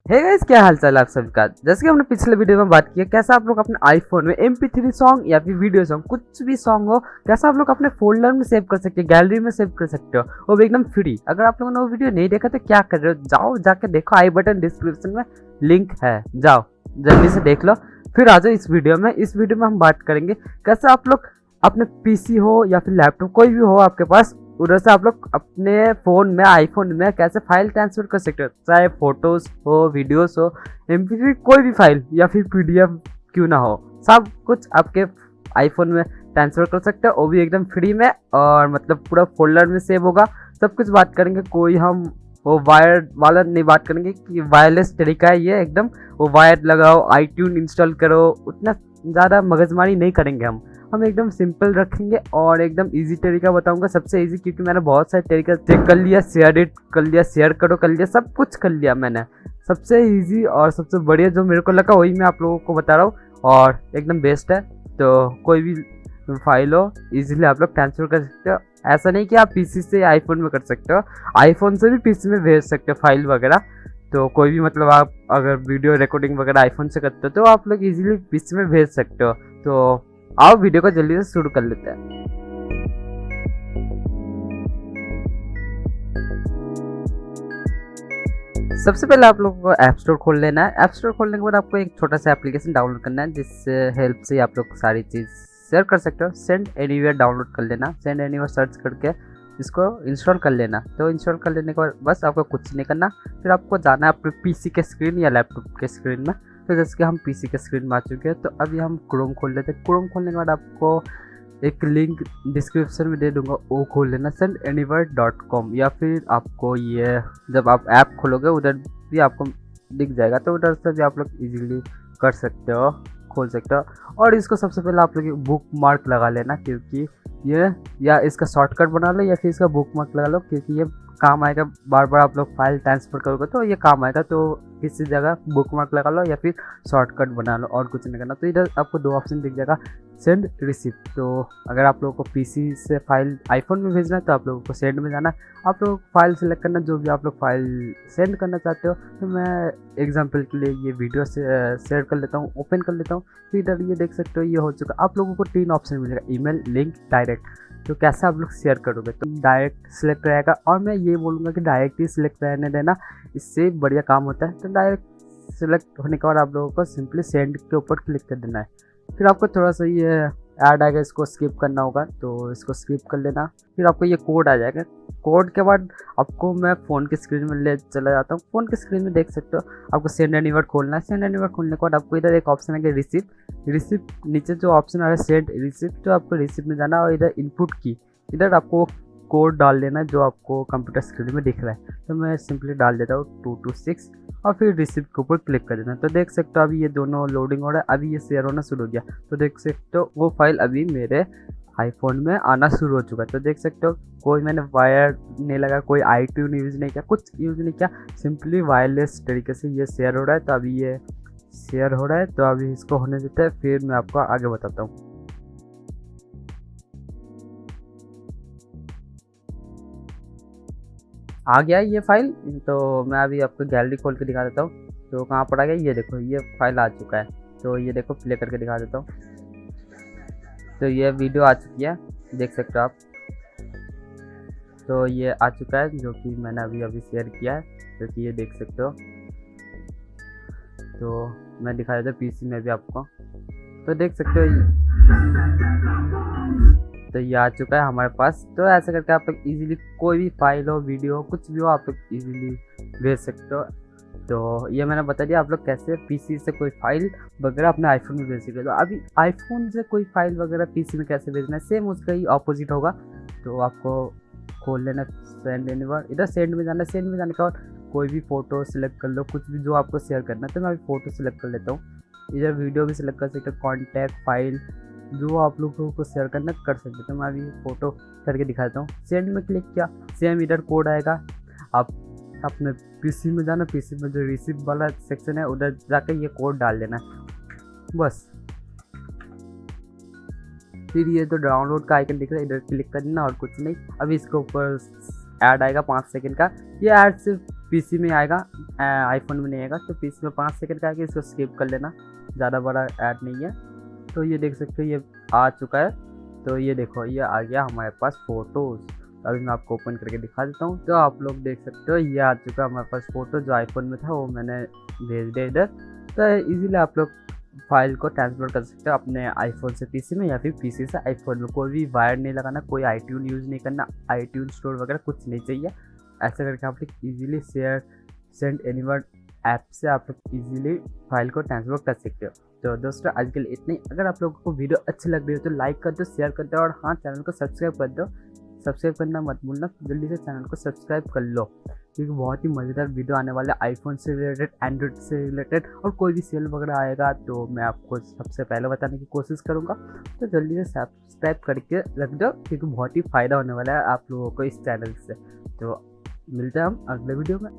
Hey guys, क्या हाल चाल आप सभी का। जैसे कि हमने पिछले वीडियो में बात की है कैसा आप लोग अपने आईफोन में MP3 सॉन्ग या फिर वीडियो सॉन्ग कुछ भी सॉन्ग हो कैसा आप लोग अपने फोल्डर में सेव कर सकते हो, गैलरी में सेव कर सकते हो, वो भी एकदम फ्री। अगर आप लोगों ने वो वीडियो नहीं देखा तो क्या कर रहे हो, जाओ जाके देखो, आई बटन डिस्क्रिप्शन में लिंक है, जाओ जल्दी से देख लो। फिर आ जाओ इस वीडियो में। इस वीडियो में हम बात करेंगे कैसे आप लोग अपने पीसी हो या फिर लैपटॉप कोई भी हो आपके पास, उधर से आप लोग अपने फ़ोन में आईफोन में कैसे फाइल ट्रांसफ़र कर सकते हो, चाहे फोटोज़ हो, वीडियोस हो, MP3 कोई भी फाइल या फिर PDF क्यों ना हो, सब कुछ आपके आईफोन में ट्रांसफ़र कर सकते हो, वो भी एकदम फ्री में। और मतलब पूरा फोल्डर में सेव होगा। सब कुछ बात करेंगे, कोई हम वो वायर वाला नहीं बात करेंगे कि वायरलेस तरीका है ये एकदम, वो वायर लगाओ, iTunes इंस्टॉल करो, उतना ज़्यादा मगजमारी नहीं करेंगे हम एकदम सिंपल रखेंगे और एकदम इजी तरीका बताऊंगा, सबसे इजी, क्योंकि मैंने बहुत सारे तरीके चेक कर लिया, शेयर करो कर लिया, सब कुछ कर लिया मैंने। सबसे इजी और सबसे बढ़िया जो मेरे को लगा वही मैं आप लोगों को बता रहा हूँ और एकदम बेस्ट है। तो कोई भी फाइल हो इजीली आप लोग ट्रांसफर कर सकते हो। ऐसा नहीं कि आप पीसी से आईफोन में कर सकते हो, आईफोन से भी पीसी में भेज सकते हो फाइल वगैरह। तो कोई भी मतलब आप अगर वीडियो रिकॉर्डिंग वगैरह आईफोन से करते हो तो आप लोग इजीली पीसी में भेज सकते हो। तो आओ वीडियो को जल्दी से शुरू कर लेते हैं। सबसे पहले आप लोगों को ऐप स्टोर खोल लेना है। ऐप स्टोर खोलने के बाद आपको एक छोटा सा एप्लीकेशन डाउनलोड करना है, जिससे हेल्प से आप लोग सारी चीज़ शेयर कर सकते हो। सेंड एनीवेयर डाउनलोड कर लेना, सेंड एनीवेयर सर्च करके इसको इंस्टॉल कर लेना। तो इंस्टॉल कर लेने के बाद बस आपको कुछ नहीं करना, फिर आपको जाना है अपने पीसी के स्क्रीन या लैपटॉप के स्क्रीन में। तो जैसे कि हम पीसी के स्क्रीन में आ चुके हैं, तो अभी हम क्रोम खोल लेते हैं। क्रोम खोलने के बाद आपको एक लिंक डिस्क्रिप्शन में दे दूंगा, वो खोल लेना, sendanywhere.com। या फिर आपको ये जब आप ऐप खोलोगे उधर भी आपको दिख जाएगा, तो उधर से भी आप लोग इजीली कर सकते हो, खोल सकते हो। और इसको सबसे पहले आप लोग बुक मार्क लगा लेना, क्योंकि ये, या इसका शॉर्टकट बना लो या फिर इसका बुक मार्क लगा लो, क्योंकि ये काम आएगा। बार बार आप लोग फाइल ट्रांसफ़र करोगे तो ये काम आएगा। तो किसी जगह बुक मार्क लगा लो या फिर शॉर्टकट बना लो, और कुछ नहीं करना। तो इधर आपको दो ऑप्शन दिख जाएगा, सेंड रिसिप्ट। तो अगर आप लोगों को पीसी से फाइल आईफोन में भेजना है तो आप लोगों को सेंड में जाना, आप लोग फाइल सेलेक्ट करना जो भी आप लोग फाइल सेंड करना चाहते हो। तो मैं एग्जांपल के लिए ये वीडियो से शेयर कर लेता हूँ, ओपन कर लेता हूँ। तो इधर ये देख सकते हो ये हो चुका। आप लोगों को 3 ऑप्शन मिलेगा, ईमेल, लिंक, डायरेक्ट। तो कैसे आप लोग शेयर करोगे, तो डायरेक्ट सिलेक्ट रहेगा। और मैं ये बोलूँगा कि डायरेक्ट ही सिलेक्ट रहने देना, इससे बढ़िया काम होता है। तो डायरेक्ट सिलेक्ट होने के बाद आप लोगों को सिंपली सेंड के ऊपर क्लिक कर देना है। फिर आपको थोड़ा सा ये ऐड आएगा, इसको स्किप करना होगा, तो इसको स्किप कर लेना। फिर आपको ये कोड आ जाएगा। कोड के बाद आपको मैं फ़ोन की स्क्रीन में ले चला जाता हूँ। फ़ोन की स्क्रीन में देख सकते हो आपको सेंड एनीवेयर खोलना है। सेंड एनीवेयर खोलने के बाद आपको इधर एक ऑप्शन है कि रिसिप्ट नीचे जो ऑप्शन आ रहा है सेंड रिसिप्ट, तो आपको रिसिप्ट में जाना और इधर इनपुट की, इधर आपको कोड डाल देना जो आपको कंप्यूटर स्क्रीन में दिख रहा है। तो मैं सिंपली डाल देता हूँ 226 और फिर रिसिप्ट के ऊपर क्लिक कर देना। तो देख सकते हो अभी ये दोनों लोडिंग हो रहा है, अभी ये शेयर होना शुरू हो गया। तो देख सकते हो वो फाइल अभी मेरे आईफोन में आना शुरू हो चुका है। तो देख सकते हो कोई मैंने वायर नहीं लगा, कोई iTunes यूज़ नहीं किया, कुछ यूज़ नहीं किया, सिंपली वायरलेस तरीके से ये शेयर हो रहा है। तो अभी ये शेयर हो रहा है, तो अभी इसको होने देते हैं, फिर मैं आपको आगे बताता हूँ। आ गया ये फाइल, तो मैं अभी आपको गैलरी खोल के दिखा देता हूँ। तो कहाँ पर आ गया, ये देखो ये फाइल आ चुका है। तो ये देखो प्ले करके दिखा देता हूँ। तो ये वीडियो आ चुकी है, देख सकते हो आप। तो ये आ चुका है जो कि मैंने अभी शेयर किया है, जो कि ये देख सकते हो। तो मैं दिखा देता हूँ पीसी में भी आपको, तो देख सकते हो। तो ये आ चुका है हमारे पास। तो ऐसे करके आप लोग इजीली कोई भी फाइल हो, वीडियो हो, कुछ भी हो, आप लोग इजीली भेज सकते हो। तो ये मैंने बता दिया आप लोग कैसे पीसी से कोई फाइल वगैरह अपने आईफोन में भेज सकते हो। तो अभी आईफोन से कोई फाइल वगैरह पीसी में कैसे भेजना है, सेम उसका ही ऑपोजिट होगा। तो आपको खोल लेना सेंड एनीवेयर, इधर सेंड में जाना। सेंड में जाने के बाद कोई भी फ़ोटो सेलेक्ट कर लो, कुछ भी जो आपको शेयर करना है। तो मैं अभी फ़ोटो सेलेक्ट कर लेता हूँ। इधर वीडियो भी सिलेक्ट कर सकते हो, कॉन्टैक्ट, फाइल, जो आप लोगों को शेयर करना कर सकते। तो मैं अभी फ़ोटो करके दिखाता हूँ। सेंड में क्लिक किया, सेम इधर कोड आएगा। आप अपने पीसी में जाना, पीसी में जो रिसिप्ट वाला सेक्शन है उधर जाकर ये कोड डाल देना बस। फिर ये तो डाउनलोड का आइकन दिख रहा है, इधर क्लिक कर देना और कुछ नहीं। अभी इसके ऊपर ऐड आएगा 5 सेकंड का। ये ऐड सिर्फ पीसी में आएगा, आईफोन में नहीं आएगा। तो पीसी में 5 सेकंड का आएगा, इसको स्किप कर लेना, ज़्यादा बड़ा ऐड नहीं है। तो ये देख सकते हो ये आ चुका है। तो ये देखो ये आ गया हमारे पास फ़ोटोज़। अभी मैं आपको ओपन करके दिखा देता हूँ। तो आप लोग देख सकते हो ये आ चुका है हमारे पास फ़ोटो, जो आईफोन में था वो मैंने भेज दिया इधर। तो इजीली आप लोग फाइल को ट्रांसफर कर सकते हो अपने आईफोन से पीसी में, या फिर पीसी से आईफोन में। कोई भी वायर नहीं लगाना, कोई आईट्यून यूज़ नहीं करना, आईट्यून स्टोर वगैरह कुछ नहीं चाहिए। ऐसा करके आप लोग easily share send anywhere app से आप लोग ईजिली फाइल को ट्रांसफर कर सकते हो। तो दोस्तों आज के लिए इतनी। अगर आप लोगों को वीडियो अच्छी लग रही हो तो लाइक कर दो, शेयर कर दो, और हाँ चैनल को सब्सक्राइब कर दो। सब्सक्राइब करना मत भूलना, जल्दी से चैनल को सब्सक्राइब कर लो, क्योंकि बहुत ही मज़ेदार वीडियो आने वाले आईफोन से रिलेटेड, एंड्रॉइड से रिलेटेड, और कोई भी सेल वगैरह आएगा तो मैं आपको सबसे पहले बताने की कोशिश करूँगा। तो जल्दी से सब्सक्राइब करके रख दो, क्योंकि बहुत ही फ़ायदा होने वाला है आप लोगों को इस चैनल से। तो मिलते हैं हम अगले वीडियो में।